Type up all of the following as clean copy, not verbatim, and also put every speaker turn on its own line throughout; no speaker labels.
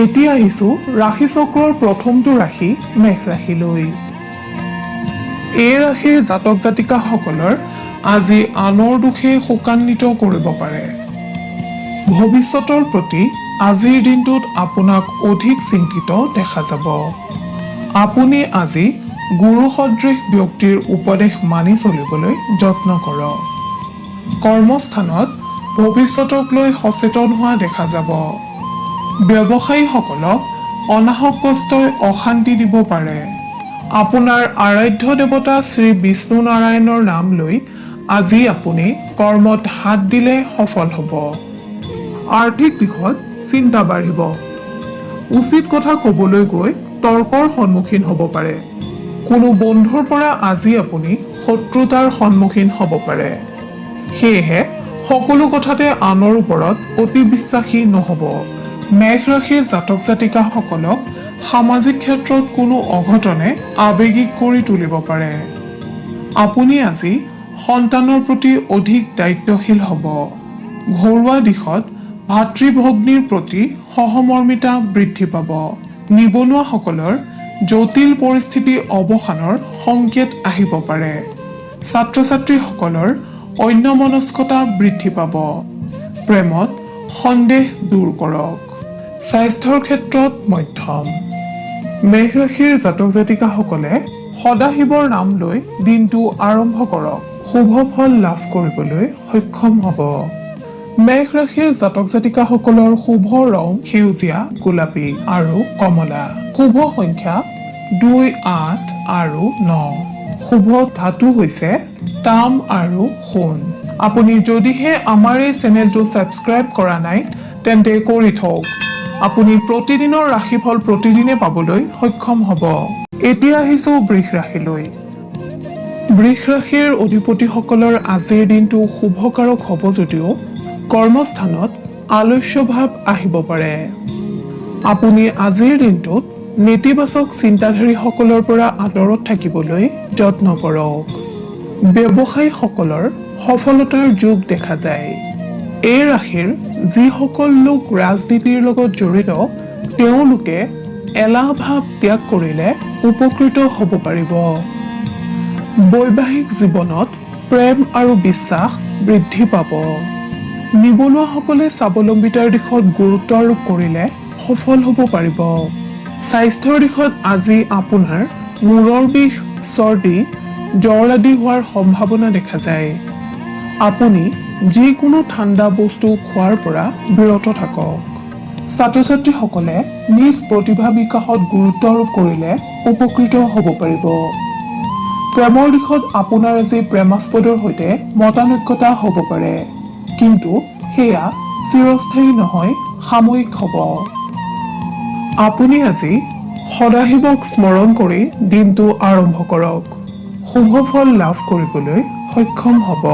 এতিয়া আহিছো ৰাশি চক্ৰৰ প্ৰথমটো ৰাশি মেঘ ৰাশিলৈ। এই ৰাশিৰ জাতক জাতিকাসকলৰ আজি আনৰ দুখে শোকান্বিত কৰিব পাৰে। ভৱিষ্যতৰ প্ৰতি আজিৰ দিনটোত আপোনাক অধিক চিন্তিত দেখা যাব। আপুনি আজি গুৰু সদৃশ ব্যক্তিৰ উপদেশ মানি চলিবলৈ যত্ন কৰক। কৰ্মস্থানত ভৱিষ্যতক লৈ সচেতন হোৱা দেখা যাব। ব্যৱসায়ীসকলক অনাহক কষ্টই অশান্তি দিব পাৰে। আপোনাৰ আৰাধ্য দেৱতা শ্ৰী বিষ্ণু নাৰায়ণৰ নাম লৈ আজি আপুনি কৰ্মত হাত দিলে সফল হ'ব। আৰ্থিক দিশত চিন্তা বাঢ়িব। উচিত কথা ক'বলৈ গৈ তৰ্কৰ সন্মুখীন হ'ব পাৰে। কোনো বন্ধুৰ পৰা আজি আপুনি শত্ৰুতাৰ সন্মুখীন হ'ব পাৰে। সেয়েহে সকলো কথাতে আনৰ ওপৰত অতি বিশ্বাসী নহ'ব। মেঘ ৰাশিৰ জাতক জাতিকাসকলক সামাজিক ক্ষেত্ৰত কোনো অঘটনে আৱেগিক কৰি তুলিব পাৰে। আপুনি আজি সন্তানৰ প্ৰতি অধিক দায়িত্বশীল হ'ব। ঘৰুৱা দিশত ভাতৃ ভগ্নীৰ প্ৰতি সহমৰ্মিতা বৃদ্ধি পাব। নিবনুৱাসকলৰ জটিল পৰিস্থিতি অৱসানৰ সংকেত আহিব পাৰে। ছাত্ৰ ছাত্ৰীসকলৰ অন্যমনস্কতা বৃদ্ধি পাব। প্ৰেমত সন্দেহ দূৰ কৰক। স্বাস্থ্যৰ ক্ষেত্ৰত মধ্যম। মেঘ ৰাশিৰ জাতক জাতিকাসকলে সদাশিৱৰ নাম লৈ দিনটো আৰম্ভ কৰক। শুভ ফল লাভ কৰিবলৈ সক্ষম হ'ব। মেঘ ৰাশিৰ জাতক জাতিকাসকলৰ শুভ ৰং সেউজীয়া, গোলাপী আৰু কমলা। শুভ সংখ্যা 2, 8 আৰু 9। শুভ ধাতু হৈছে তাম আৰু সোণ। আপুনি যদিহে আমাৰ এই চেনেলটো ছাবস্ক্ৰাইব কৰা নাই তেন্তে কৰি থওক। আপুনি প্ৰতিদিনৰ ৰাশিফল প্ৰতিদিনে পাবলৈ সক্ষম হ'ব। এতিয়া আহিছো বৃষ ৰাশিলৈ। বৃষ ৰাশিৰ অধিপতিসকলৰ আজিৰ দিনটো শুভকাৰক হ'ব যদিও কৰ্মস্থানত আলস্য ভাৱ আহিব পাৰে। আপুনি আজিৰ দিনটোত নেতিবাচক চিন্তাধাৰীসকলৰ পৰা আঁতৰত থাকিবলৈ যত্ন কৰক। ব্যৱসায়ীসকলৰ সফলতাৰ যোগ দেখা যায়। এই ৰাশিৰ যিসকল লোক ৰাজনীতিৰ লগত জড়িত তেওঁলোকে এলাহ ভাৱ ত্যাগ কৰিলে উপকৃত হ'ব পাৰিব। বৈবাহিক জীৱনত প্ৰেম আৰু বিশ্বাস বৃদ্ধি পাব। নিবনুৱাসকলে স্বাৱলম্বিতাৰ দিশত গুৰুত্ব আৰোপ কৰিলে সফল হ'ব পাৰিব। স্বাস্থ্যৰ দিশত আজি আপোনাৰ মূৰৰ বিষ, চৰ্দি, জ্বৰ আদি হোৱাৰ সম্ভাৱনা দেখা যায়। আপুনি যিকোনো ঠাণ্ডা বস্তু খোৱাৰ পৰা বিৰত থাকক। ছাত্ৰ ছাত্ৰীসকলে নিজ প্ৰতিভা বিকাশত গুৰুত্ব আৰোপ কৰিলে উপকৃত হ'ব পাৰিব। প্ৰেমৰ দিশত আপোনাৰ আজি প্ৰেমাস্পদৰ সৈতে মতানৈক্যতা হ'ব পাৰে, কিন্তু সেয়া চিৰস্থায়ী নহয়, সাময়িক হ'ব। আপুনি আজি সদাশিৱক স্মৰণ কৰি দিনটো আৰম্ভ কৰক। শুভ ফল লাভ কৰিবলৈ সক্ষম হ'ব।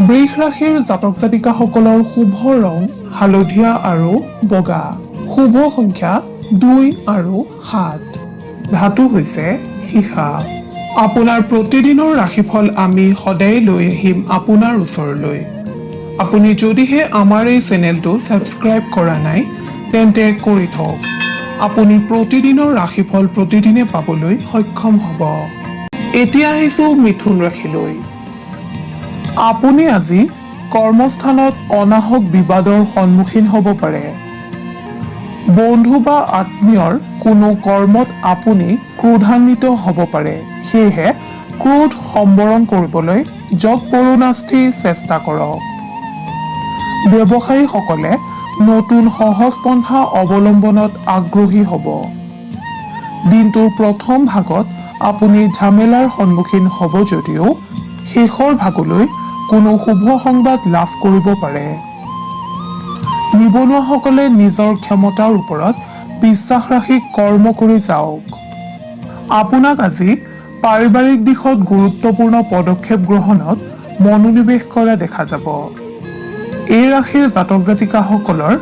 বৃষ ৰাশিৰ জাতক জাতিকাসকলৰ শুভ ৰং হালধীয়া আৰু বগা। শুভ সংখ্যা 2 আৰু 7। ধাতু হৈছে সীসা। আপোনাৰ প্ৰতিদিনৰ ৰাশিফল আমি সদায় লৈ আহিম আপোনাৰ ওচৰলৈ। আপুনি যদিহে আমাৰ এই চেনেলটো ছাবস্ক্ৰাইব কৰা নাই তেন্তে কৰি থওক। আপুনি প্ৰতিদিনৰ ৰাশিফল প্ৰতিদিনে পাবলৈ সক্ষম হ'ব। এতিয়া আহিছো মিথুন ৰাশিলৈ। আপুনি আজি কৰ্মস্থানত অনাহক বিবাদৰ সন্মুখীন হ'ব পাৰে। বন্ধু বা আত্মীয়ৰ কোনো কৰ্মত আপুনি ক্ৰোধান্বিত হ'ব পাৰে। সেয়েহে ক্ৰোধ সম্বৰণ কৰিবলৈ যৎপৰোনাস্তি চেষ্টা কৰক। ব্যৱসায়ীসকলে নতুন সহজ পন্থা অৱলম্বনত আগ্ৰহী হ'ব। দিনটোৰ প্ৰথম ভাগত আপুনি ঝামেলাৰ সন্মুখীন হ'ব যদিও শেষৰ ভাগলৈ কোনো শুভ সংবাদ লাভ কৰিব পাৰে। নিবনুৱাসকলে নিজৰ ক্ষমতাৰ ওপৰত বিশ্বাস ৰাখি কৰ্ম কৰি যাওক। আপোনাক আজি পাৰিবাৰিক দিশত গুৰুত্বপূৰ্ণ পদক্ষেপ গ্ৰহণত মনোনিৱেশ কৰা দেখা যাব। এই ৰাশিৰ জাতক জাতিকাসকলৰ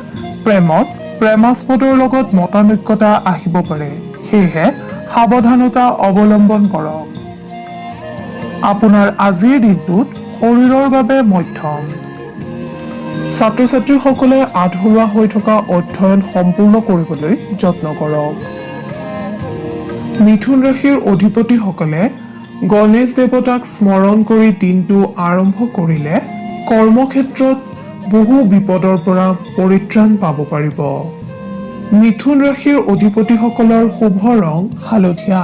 প্ৰেমত প্ৰেমাস্পদৰ লগত মতানৈক্যতা আহিব পাৰে, সেয়েহে সাৱধানতা অৱলম্বন কৰক। আপোনাৰ আজিৰ দিনটোত শৰীৰৰ বাবে মধ্যম। ছাত্ৰ ছাত্ৰীসকলে আধৰুৱা হৈ থকা অধ্যয়ন সম্পূৰ্ণ কৰিবলৈ যত্ন কৰক। মিথুন ৰাশিৰ অধিপতিসকলে গণেশ দেৱতাক স্মৰণ কৰি দিনটো আৰম্ভ কৰিলে কৰ্মক্ষেত্ৰত বহু বিপদৰ পৰা পৰিত্ৰাণ পাব পাৰিব। মিথুন ৰাশিৰ অধিপতিসকলৰ শুভ ৰং হালধীয়া,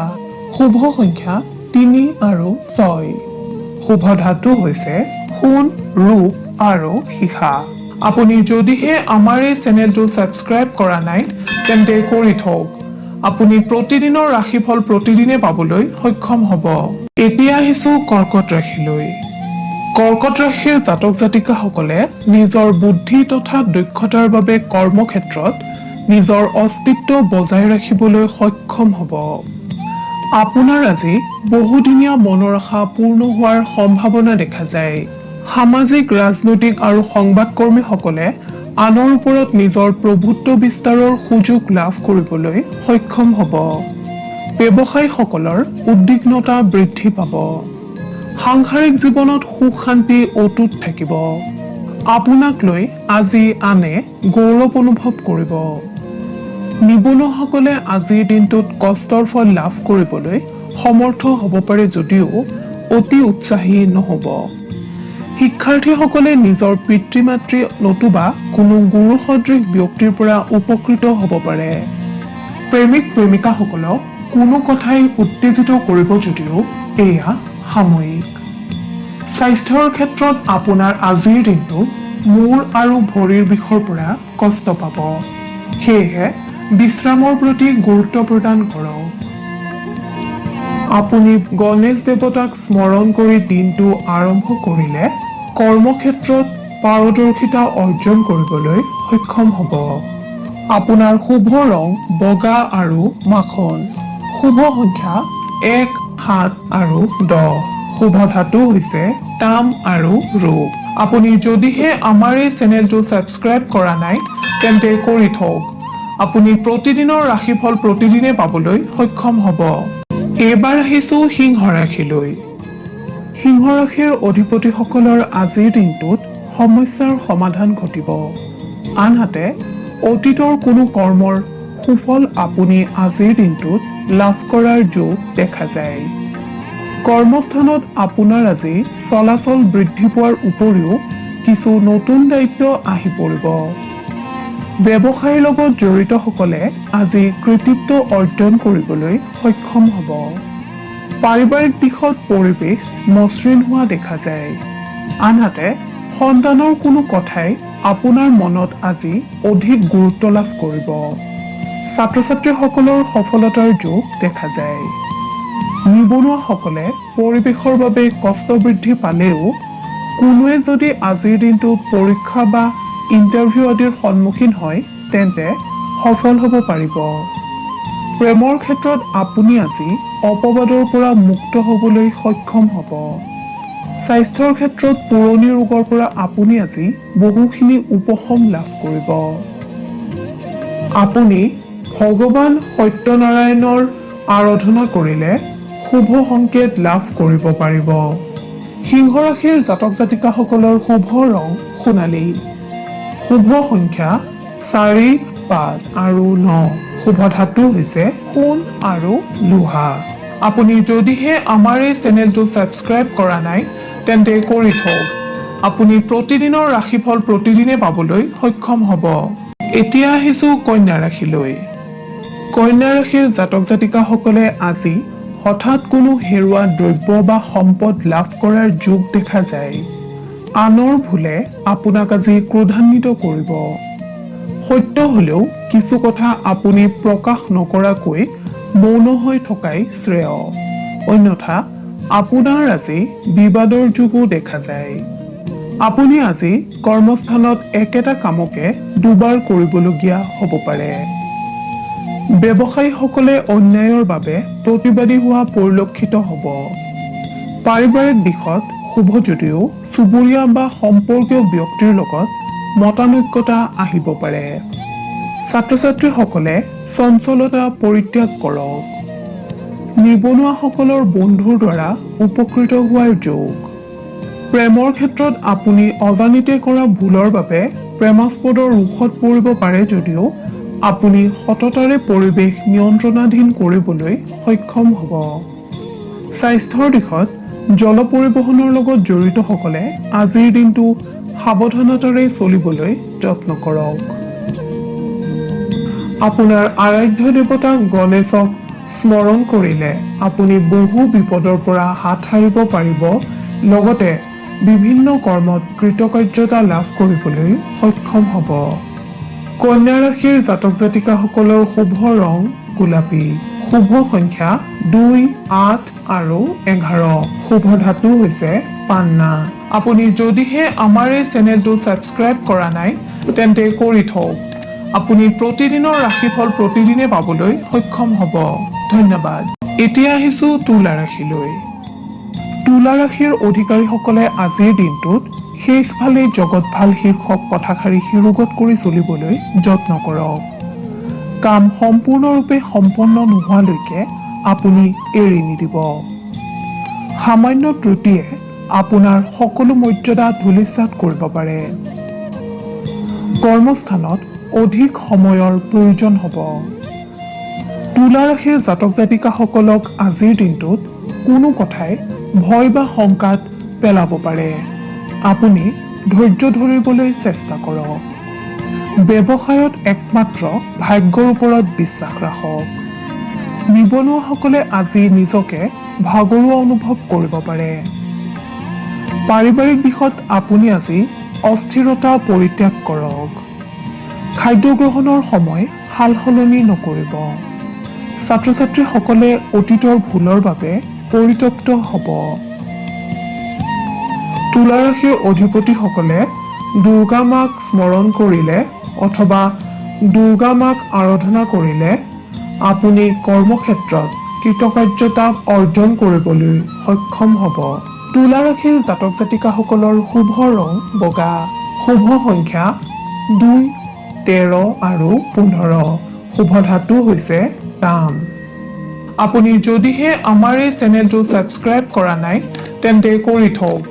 শুভ সংখ্যা ৩ আৰু ৬, শুভ ধাতু হৈছে সোণ, ৰূপ আৰু সীসা। আপুনি যদিহে আমাৰ এই চেনেলটো ছাবস্ক্ৰাইব কৰা নাই তেন্তে কৰি থওক। আপুনি প্ৰতিদিনৰ ৰাশিফল প্ৰতিদিনে পাবলৈ সক্ষম হ'ব। এতিয়া আহিছো কৰ্কট ৰাশিলৈ। কৰ্কট ৰাশিৰ জাতক জাতিকাসকলে নিজৰ বুদ্ধি তথা দক্ষতাৰ বাবে কৰ্মক্ষেত্ৰত নিজৰ অস্তিত্ব বজাই ৰাখিবলৈ সক্ষম হ'ব। আপোনাৰ আজি বহুদিনীয়া মনৰ আশা পূৰ্ণ হোৱাৰ সম্ভাৱনা দেখা যায়। সামাজিক, ৰাজনৈতিক আৰু সংবাদকৰ্মীসকলে আনৰ ওপৰত নিজৰ প্ৰভুত্ব বিস্তাৰৰ সুযোগ লাভ কৰিবলৈ সক্ষম হ'ব। ব্যৱসায়ীসকলৰ উদ্বিগ্নতা বৃদ্ধি পাব। সাংসাৰিক জীৱনত সুখ শান্তি অটুট থাকিব। আপোনাক লৈ আজি আনে গৌৰৱ অনুভৱ কৰিব। নিবনুৱাসকলে আজিৰ দিনটোত কষ্টৰ ফল লাভ কৰিবলৈ সমৰ্থ হ'ব পাৰে যদিও অতি উৎসাহী নহ'ব। শিক্ষাৰ্থীসকলে নিজৰ পিতৃ মাতৃ নতুবা কোনো গুৰু সদৃশ ব্যক্তিৰ পৰা উপকৃত হ'ব পাৰে। প্ৰেমিক প্ৰেমিকাসকলক কোনো কথাই উত্তেজিত কৰিব যদিও এয়া সাময়িক। স্বাস্থ্যৰ ক্ষেত্ৰত আপোনাৰ আজিৰ দিনটো মূৰ আৰু ভৰিৰ বিষৰ পৰা কষ্ট পাব। সেয়েহে বিশ্ৰামৰ প্ৰতি গুৰুত্ব প্ৰদান কৰক। আপুনি গণেশ দেৱতাক স্মৰণ কৰি দিনটো আৰম্ভ কৰিলে কৰ্মক্ষেত্ৰত পাৰদৰ্শিতা অৰ্জন কৰিবলৈ সক্ষম হ'ব। আপোনাৰ শুভ ৰং বগা আৰু মাখন, শুভ সংখ্যা ১, ৭ আৰু ১০, শুভ ধাতু হৈছে তাম আৰু ৰূপ। আপুনি যদিহে আমাৰ এই চেনেলটো ছাবস্ক্ৰাইব কৰা নাই তেন্তে কৰি থওক। আপুনি প্ৰতিদিনৰ ৰাশিফল প্ৰতিদিনে পাবলৈ সক্ষম হ'ব। এইবাৰ আহিছো সিংহ ৰাশিলৈ। সিংহ ৰাশিৰ অধিপতিসকলৰ আজিৰ দিনটোত সমস্যাৰ সমাধান ঘটিব। আনহাতে অতীতৰ কোনো কৰ্মৰ সুফল আপুনি আজিৰ দিনটোত লাভ কৰাৰ যোগ দেখা যায়। কৰ্মস্থানত আপোনাৰ আজি চলাচল বৃদ্ধি পোৱাৰ উপৰিও কিছু নতুন দায়িত্ব আহি পৰিব। ব্যৱসায়ৰ লগত জড়িতসকলে আজি কৃতিত্ব অৰ্জন কৰিবলৈ সক্ষম হ'ব। পাৰিবাৰিক দিশত পৰিৱেশ মসৃণ হোৱা দেখা যায়। আনহাতে সন্তানৰ কোনো কথাই আপোনাৰ মনত আজি অধিক গুৰুত্ব লাভ কৰিব। ছাত্ৰ ছাত্ৰীসকলৰ সফলতাৰ যোগ দেখা যায়। নিবনুৱাসকলে পৰিৱেশৰ বাবে কষ্ট বৃদ্ধি পালেও কোনোৱে যদি আজিৰ দিনটোত পৰীক্ষা বা ইণ্টাৰভিউ আদিৰ সন্মুখীন হয় তেন্তে সফল হ'ব পাৰিব। প্ৰেমৰ ক্ষেত্ৰত আপুনি আজি অপবাদৰ পৰা মুক্ত হ'বলৈ সক্ষম হ'ব। স্বাস্থ্যৰ ক্ষেত্ৰত পুৰণি ৰোগৰ পৰা আপুনি আজি বহুখিনি উপশম লাভ কৰিব। আপুনি ভগৱান সত্যনাৰায়ণৰ আৰাধনা কৰিলে শুভ সংকেত লাভ কৰিব পাৰিব। সিংহ ৰাশিৰ জাতক জাতিকাসকলৰ শুভ ৰং সোণালী, শুভ সংখ্যা ৪, ৫ আৰু ৯, শুভ ধাতু হৈছে সোণ আৰু লোহা। আপুনি যদিহে আমাৰ এই চেনেলটো ছাবস্ক্ৰাইব কৰা নাই তেন্তে কৰি থওক। আপুনি প্ৰতিদিনৰ ৰাশিফল প্ৰতিদিনে পাবলৈ সক্ষম হ'ব। এতিয়া আহিছো কন্যা ৰাশিলৈ। কন্যা ৰাশিৰ জাতক জাতিকাসকলে আজি হঠাৎ কোনো হেৰুৱা দ্ৰব্য বা সম্পদ লাভ কৰাৰ যোগ দেখা যায়। আনৰ ভুলে আপোনাক আজি ক্ৰোধান্বিত কৰিব। সত্য হলেও কিছু কথা আপুনি প্ৰকাশ নকৰাকৈ মৌন হৈ থকাই শ্ৰেয়। অন্যথা আপোনাৰ আজি বিবাদৰ যোগো দেখা যায়। আপুনি আজি কৰ্মস্থানত একেটা কামকে দুবাৰ কৰিবলগীয়া হ'ব পাৰে। ব্যৱসায়ীসকলে অন্যায়ৰ বাবে প্ৰতিবাদী হোৱা পৰিলক্ষিত হ'ব। পাৰিবাৰিক দিশত শুভ যদিও চুবুৰীয়া বা সম্পৰ্কীয় ব্যক্তিৰ লগত মতানৈক্যতা আহিব পাৰে। ছাত্ৰ ছাত্ৰীসকলে চঞ্চলতা পৰিত্যাগ কৰক। নিবনুৱাসকলৰ বন্ধুৰ দ্বাৰা উপকৃত হোৱাৰ যোগ। প্ৰেমৰ ক্ষেত্ৰত আপুনি অজানিতে কৰা ভুলৰ বাবে প্ৰেমাস্পদৰ ৰোষত পৰিব পাৰে যদিও আপুনি সততাৰে পৰিৱেশ নিয়ন্ত্ৰণাধীন কৰিবলৈ সক্ষম হ'ব। স্বাস্থ্যৰ দিশত জল পৰিবহণৰ লগত জড়িতসকলে আজিৰ দিনটো সাৱধানতাৰে চলিবলৈ যত্ন কৰক। আপোনাৰ আৰাধ্য দেৱতা গণেশক স্মৰণ কৰিলে আপুনি বহু বিপদৰ পৰা হাত সাৰিব পাৰিব, লগতে বিভিন্ন কৰ্মত কৃতকাৰ্যতা লাভ কৰিবলৈ সক্ষম হ'ব। কন্যা ৰাশিৰ জাতক জাতিকাসকলৰ শুভ ৰং গোলাপী, শুভ সংখ্যা 2, 8 আৰু 11, শুভ ধাতু হৈছে পান্না। আপুনি যদিহে আমাৰ এই চেনেলটো ছাবস্ক্ৰাইব কৰা নাই তেন্তে কৰি থওক। আপুনি প্ৰতিদিনৰ ৰাশিফল প্ৰতিদিনে পাবলৈ সক্ষম হ'ব। ধন্যবাদ। এতিয়া আহিছো তুলা ৰাশিলৈ। তুলা ৰাশিৰ অধিকাৰীসকলে আজিৰ দিনটোত শেষ ভালে জগত ভাল শীৰ্ষক কথাষাৰি শিৰোগত কৰি চলিবলৈ যত্ন কৰক। কাম সম্পূৰ্ণৰূপে সম্পন্ন নোহোৱালৈকে আপুনি এৰি নিদিব। সামান্য ত্ৰুটিয়ে আপোনাৰ সকলো মৰ্যাদা ধূলিসাৎ কৰিব পাৰে। কৰ্মস্থানত অধিক সময়ৰ প্ৰয়োজন হ'ব। তুলা ৰাশিৰ জাতক জাতিকাসকলক আজিৰ দিনটোত কোনো কথাই ভয় বা শংকাত পেলাব পাৰে। আপুনি ধৈৰ্য ধৰিবলৈ চেষ্টা কৰক। ব্যৱসায়ত একমাত্ৰ ভাগ্যৰ ওপৰত বিশ্বাস ৰাখক। নিবনুৱাসকলে আজি নিজকে ভাগৰুৱা অনুভৱ কৰিব পাৰে। পাৰিবাৰিক দিশত আপুনি আজি অস্থিৰতা পৰিত্যাগ কৰক। খাদ্য গ্ৰহণৰ সময় সাল সলনি নকৰিব। ছাত্ৰ ছাত্ৰীসকলে অতীতৰ ভুলৰ বাবে পৰিতপ্ত হ'ব। তুলা ৰাশিৰ অধিপতিসকলে দুৰ্গা মাক স্মৰণ কৰিলে অথবা দুৰ্গা মাক আৰাধনা কৰিলে আপুনি কৰ্মক্ষেত্ৰত কৃতকাৰ্যতা অৰ্জন কৰিবলৈ সক্ষম হ'ব। তুলা ৰাশিৰ জাতক জাতিকাসকলৰ শুভ ৰং বগা, শুভ সংখ্যা 2, 13 আৰু 15, শুভ ধাতু হৈছে তাম। আপুনি যদিহে আমাৰ এই চেনেলটো ছাবস্ক্ৰাইব কৰা নাই তেন্তে কৰি থওক।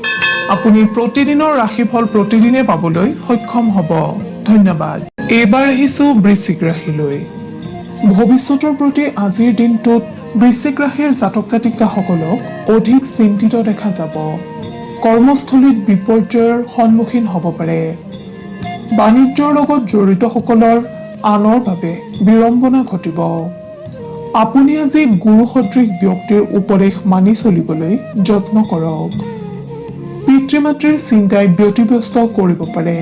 আপুনি প্ৰতিদিনৰ ৰাশিফল প্ৰতিদিনে পাবলৈ সক্ষম হ'ব। ধন্যবাদ। এইবাৰ আহিছো বৃশ্চিক ৰাশিলৈ। ভৱিষ্যতৰ প্ৰতি আজিৰ দিনটোত বৃশ্চিক ৰাশিৰ জাতক জাতিকাসকলক অধিক চিন্তিত দেখা যাব। কৰ্মস্থলীত বিপৰ্যয়ৰ সন্মুখীন হ'ব পাৰে। বাণিজ্যৰ লগত জড়িতসকলৰ আনৰ বাবে বিড়ম্বনা ঘটিব। আপুনি আজি গুৰু সদৃশ ব্যক্তিৰ উপদেশ মানি চলিবলৈ যত্ন কৰক। পিতৃ মাতৃৰ চিন্তাই ব্যতিব্যস্ত কৰিব পাৰে।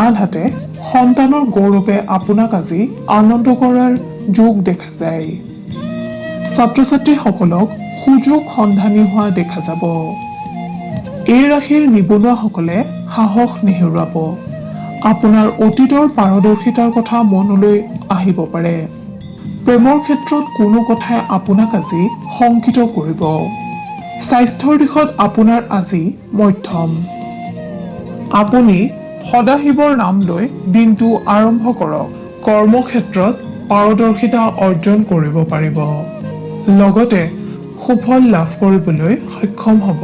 আনহাতে সন্তানৰ গৌৰৱে আপোনাক আজি আনন্দ কৰাৰ যোগ দেখা যায়। ছাত্ৰ ছাত্ৰীসকলক সুযোগ সন্ধানী হোৱা দেখা যাব। এই ৰাশিৰ নিবনুৱাসকলে সাহস নেহেৰুৱাব। আপোনাৰ অতীতৰ পাৰদৰ্শিতাৰ কথা মনলৈ আহিব পাৰে। প্ৰেমৰ ক্ষেত্ৰত কোনো কথাই আপোনাক আজি শংকিত কৰিব। স্বাস্থ্যৰ দিশত আপোনাৰ আজি মধ্যম। আপুনি সদাশিৱৰ নাম লৈ দিনটো আৰম্ভ কৰক। কৰ্মক্ষেত্ৰত পাৰদৰ্শিতা অৰ্জন কৰিব পাৰিব। লগতে সুফল লাভ কৰিবলৈ সক্ষম হ'ব।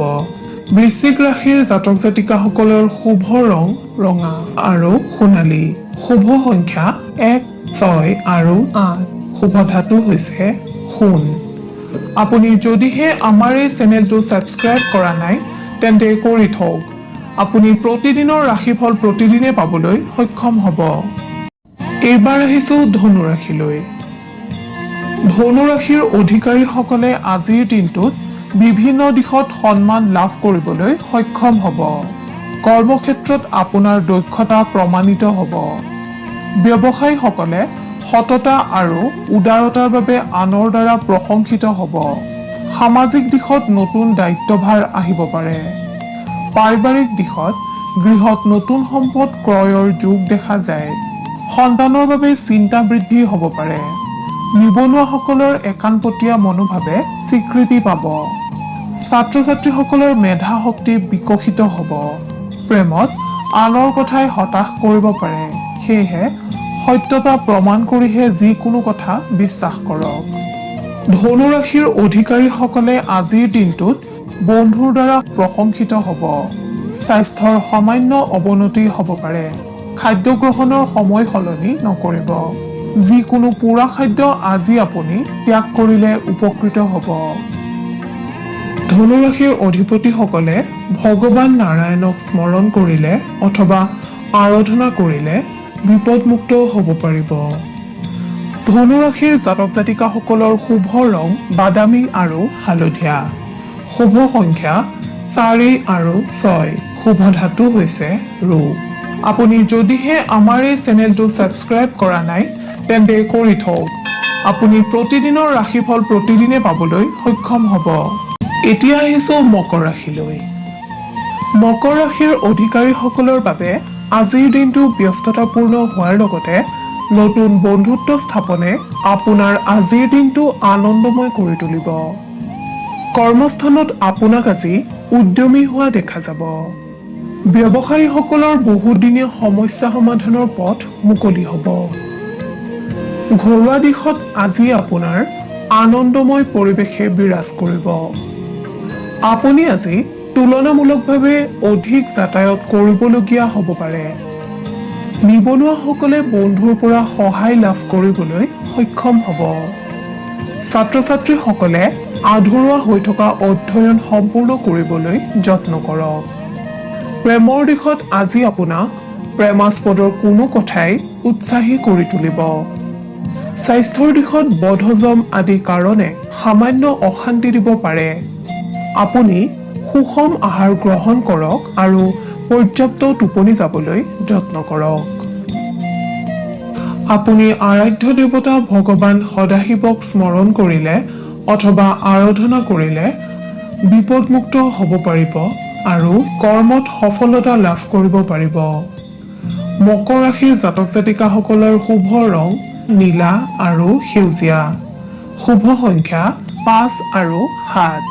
বৃশ্চিক ৰাশিৰ জাতক জাতিকাসকলৰ শুভ ৰং ৰঙা আৰু সোণালী, শুভ সংখ্যা 1, 6 আৰু 8, শুভ ধাতু হৈছে সোণ। আপুনি যদিহে আমাৰ এই চেনেলটো ছাবস্ক্ৰাইব কৰা নাই তেন্তে কৰি থওক। আপুনি প্ৰতিদিনৰ ৰাশিফল প্ৰতিদিনে পাবলৈ সক্ষম হ'ব। এইবাৰ আহিছো ধনু ৰাশিলৈ। ধনু ৰাশিৰ অধিকাৰীসকলে আজিৰ দিনটোত বিভিন্ন দিশত সন্মান লাভ কৰিবলৈ সক্ষম হ'ব। কৰ্মক্ষেত্ৰত আপোনাৰ দক্ষতা প্ৰমাণিত হ'ব। ব্যৱসায়ীসকলে সততা আৰু উদাৰতাৰ বাবে আনৰ দ্বাৰা প্ৰশংসিত হ'ব। সামাজিক দিশত নতুন দায়িত্বভাৰ আহিব পাৰে। পাৰিবাৰিক দিশত গৃহত নতুন সম্পদ ক্ৰয়ৰ যোগ দেখা যায়। সন্তানৰ বাবে চিন্তা বৃদ্ধি হ'ব পাৰে। নিবনুৱাসকলৰ একাণপতীয়া মনোভাৱে স্বীকৃতি পাব। ছাত্ৰ ছাত্ৰীসকলৰ মেধা শক্তি বিকশিত হ'ব। প্ৰেমত আনৰ কথাই হতাশ কৰিব পাৰে। সেয়েহে সত্যতা প্ৰমাণ কৰিহে যিকোনো কথা বিশ্বাস কৰক। ধনু ৰাশিৰ অধিকাৰীসকলে আজিৰ দিনটোত বন্ধুৰ দ্বাৰা প্ৰশংসিত হ'ব। স্বাস্থ্যৰ সামান্য অৱনতি হ'ব পাৰে। খাদ্য গ্ৰহণৰ সময় সলনি নকৰিব। যিকোনো পোৰা খাদ্য আজি আপুনি ত্যাগ কৰিলে উপকৃত হ'ব। ধনুৰাশিৰ অধিপতিসকলে ভগৱান নাৰায়ণক স্মৰণ কৰিলে অথবা আৰাধনা কৰিলে বিপদমুক্ত হ'ব পাৰিব। ধনুৰাশিৰ জাতক জাতিকাসকলৰ শুভ ৰং বাদামী আৰু হালধীয়া। শুভ সংখ্যা 4 আৰু 6। শুভ ধাতু হৈছে ৰূপ। আপুনি যদিহে আমাৰ এই চেনেলটো ছাবস্ক্ৰাইব কৰা নাই তেন্তে কৰি থওক। আপুনি প্ৰতিদিনৰ ৰাশিফল প্ৰতিদিনে পাবলৈ সক্ষম হ'ব। এতিয়া আহিছোঁ মকৰ ৰাশিলৈ। মকৰ ৰাশিৰ অধিকাৰীসকলৰ বাবে আজিৰ দিনটো ব্যস্ততাপূৰ্ণ হোৱাৰ লগতে নতুন বন্ধুত্ব স্থাপনে আপোনাৰ আজিৰ দিনটো আনন্দময় কৰি তুলিব। কৰ্মস্থানত আপোনাক আজি উদ্যমী হোৱা দেখা যাব। ব্যৱসায়ীসকলৰ বহুদিনীয়া সমস্যা সমাধানৰ পথ মুকলি হ'ব। ঘৰুৱা দিশত আজি আপোনাৰ আনন্দময় পৰিৱেশে বিৰাজ কৰিব। আপুনি আজি তুলনামূলকভাৱে অধিক যাতায়াত কৰিবলগীয়া হ'ব পাৰে। নিবনুৱাসকলে বন্ধুৰ পৰা সহায় লাভ কৰিবলৈ সক্ষম হ'ব। ছাত্ৰ ছাত্ৰীসকলে আধৰুৱা হৈ থকা অধ্যয়ন সম্পূৰ্ণ কৰিবলৈ যত্ন কৰক। প্ৰেমৰ দিশত আজি আপোনাক প্ৰেমাস্পদৰ কোনো কথাই উৎসাহী কৰি তুলিব। স্বাস্থ্যৰ দিশত বদহজম আদি কাৰণে সামান্য অশান্তি দিব পাৰে। আপুনি সুষম আহাৰ গ্ৰহণ কৰক আৰু পৰ্যাপ্ত টোপনি যাবলৈ যত্ন কৰক। আপুনি আৰাধ্য দেৱতা ভগৱান সদাশিৱক স্মৰণ কৰিলে অথবা আৰাধনা কৰিলে বিপদমুক্ত হ'ব পাৰিব আৰু কৰ্মত সফলতা লাভ কৰিব পাৰিব। মকৰ ৰাশিৰ জাতক জাতিকাসকলৰ শুভ ৰং নীলা আৰু সেউজীয়া। শুভ সংখ্যা 5 আৰু 7।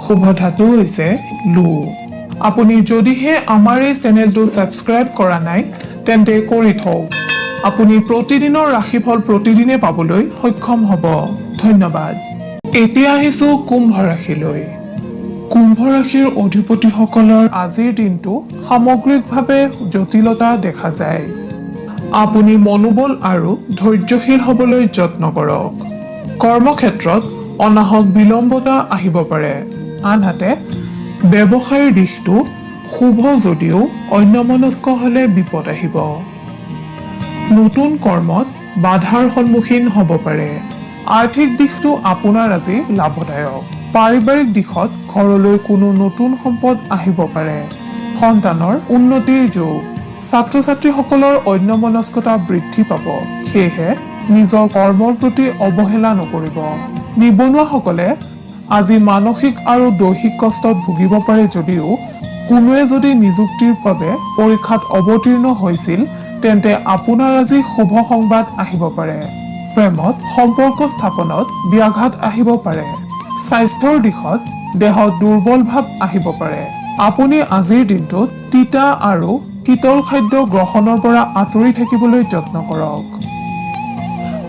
শুভ ধাতু হৈছে লো। আপুনি যদিহে আমাৰ এই চেনেলটো ছাবস্ক্ৰাইব কৰা নাই তেন্তে কৰি থওক। আপুনি প্ৰতিদিনৰ ৰাশিফল প্ৰতিদিনে পাবলৈ সক্ষম হ'ব। ধন্যবাদ। এতিয়া আহিছোঁ কুম্ভ ৰাশিলৈ। কুম্ভ ৰাশিৰ অধিপতিসকলৰ আজিৰ দিনটো সামগ্ৰিকভাৱে জটিলতা দেখা যায়। আপুনি মনোবল আৰু ধৈৰ্যশীল হ'বলৈ যত্ন কৰক। কৰ্মক্ষেত্ৰত অনাহক বিলম্বতা আহিব পাৰে। আনহাতে ব্যৱসায়ৰ দিশটো শুভ যদিও অন্যমনস্ক হ'লে বিপদ আহিব। নতুন কৰ্মত বাধাৰ সন্মুখীন হ'ব পাৰে। আৰ্থিক দিশটো আপোনাৰ আজি লাভদায়ক। পাৰিবাৰিক দিশত ঘৰলৈ কোনো নতুন সম্পদ আহিব পাৰে। সন্তানৰ উন্নতিৰ যোগ। ছাত্ৰ ছাত্ৰীসকলৰ অন্যমনস্কতা বৃদ্ধি পাব, সেয়েহে নিজৰ কৰ্মৰ প্ৰতি অৱহেলা নকৰিব। নিবনুৱাসকলে আজি মানসিক আৰু দৈহিক কষ্টত ভুগিব পাৰে যদিও কোনোৱে যদি নিযুক্তিৰ বাবে পৰীক্ষাত অৱতীৰ্ণ হৈছিল তেন্তে আপোনাৰ আজি শুভ সংবাদ আহিব পাৰে। প্ৰেমত সম্পৰ্ক স্থাপনত ব্যাঘাত আহিব পাৰে। স্বাস্থ্যৰ দিশত দেহত দুৰ্বল ভাৱ আহিব পাৰে। আপুনি আজিৰ দিনটোত তিতা আৰু শীতল খাদ্য গ্ৰহণৰ পৰা আঁতৰি থাকিবলৈ যত্ন কৰক।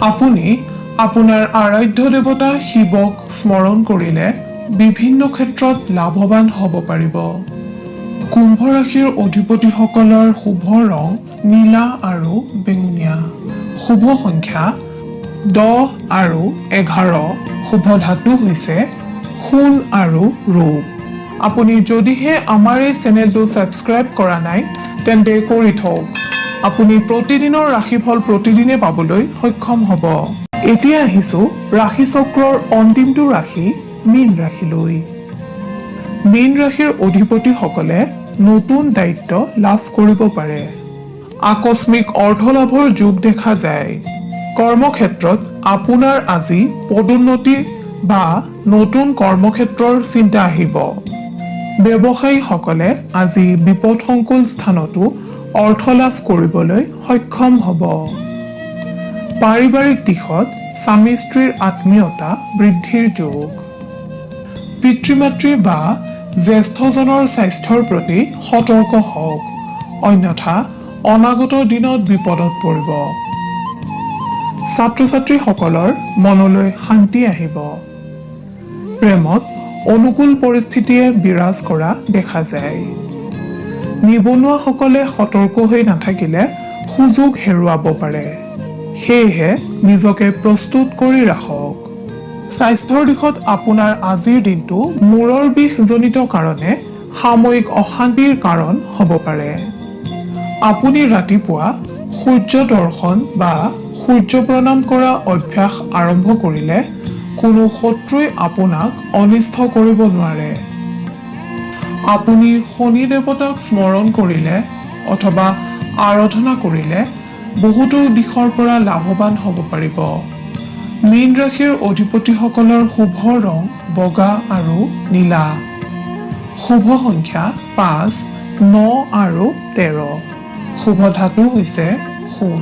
আপুনি আপোনাৰ আৰাধ্য দেৱতা শিৱক স্মৰণ কৰিলে বিভিন্ন ক্ষেত্ৰত লাভৱান হ'ব পাৰিব। কুম্ভ ৰাশিৰ অধিপতিসকলৰ শুভ ৰং নীলা আৰু বেঙুনীয়া। শুভ সংখ্যা 10 আৰু 11। শুভ ধাতু হৈছে সোণ আৰু ৰূপ। আপুনি যদিহে আমাৰ এই চেনেলটো ছাবস্ক্ৰাইব কৰা নাই তেন্তে কৰি থওক। আপুনি প্ৰতিদিনৰ ৰাশিফল প্ৰতিদিনে পাবলৈ সক্ষম হ'ব। এতিয়া আহিছোঁ ৰাশিচক্ৰৰ অন্তিমটো ৰাশি মীন ৰাশিলৈ। মীন ৰাশিৰ অধিপতিসকলে নতুন দায়িত্ব লাভ কৰিব পাৰে। আকস্মিক অৰ্থ লাভৰ যোগ দেখা যায়। কৰ্মক্ষেত্ৰত আপোনাৰ আজি পদোন্নতি বা নতুন কৰ্মক্ষেত্ৰৰ চিন্তা আহিব। ব্যৱসায়ীসকলে আজি বিপদসংকুল স্থানতো অৰ্থ লাভ কৰিবলৈ সক্ষম হ'ব। পাৰিবাৰিক দিশত স্বামী স্ত্ৰীৰ আত্মীয়তা বৃদ্ধিৰ যোগ। পিতৃ-মাতৃ বা জ্যেষ্ঠজনৰ স্বাস্থ্যৰ প্ৰতি সতৰ্ক হওক, অন্যথা অনাগত দিনত বিপদত পৰিব। ছাত্ৰ ছাত্ৰীসকলৰ মনলৈ শান্তি আহিব। প্ৰেমত অনুকূল পৰিস্থিতিয়ে বিৰাজ কৰা দেখা যায়। নিবনুৱাসকলে সতৰ্ক হৈ নাথাকিলে সুযোগ হেৰুৱাব পাৰে। সেয়েহে নিজকে প্ৰস্তুত কৰি ৰাখক। স্বাস্থ্যৰ দিশত আপোনাৰ আজিৰ দিনটো মূৰৰ বিষজনিত কাৰণে সাময়িক অশান্তিৰ কাৰণ হ'ব পাৰে। আপুনি ৰাতিপুৱা সূৰ্য দৰ্শন বা সূৰ্য প্ৰণাম কৰা অভ্যাস আৰম্ভ কৰিলে কোনো শত্ৰুৱে আপোনাক অনিষ্ট কৰিব নোৱাৰে। আপুনি শনি দেৱতাক স্মৰণ কৰিলে অথবা আৰাধনা কৰিলে বহুতো দিশৰ পৰা লাভৱান হ'ব পাৰিব। মীন ৰাশিৰ অধিপতিসকলৰ শুভ ৰং বগা আৰু নীলা। শুভ সংখ্যা 5, 9 আৰু 13। শুভ ধাতু হৈছে সোণ।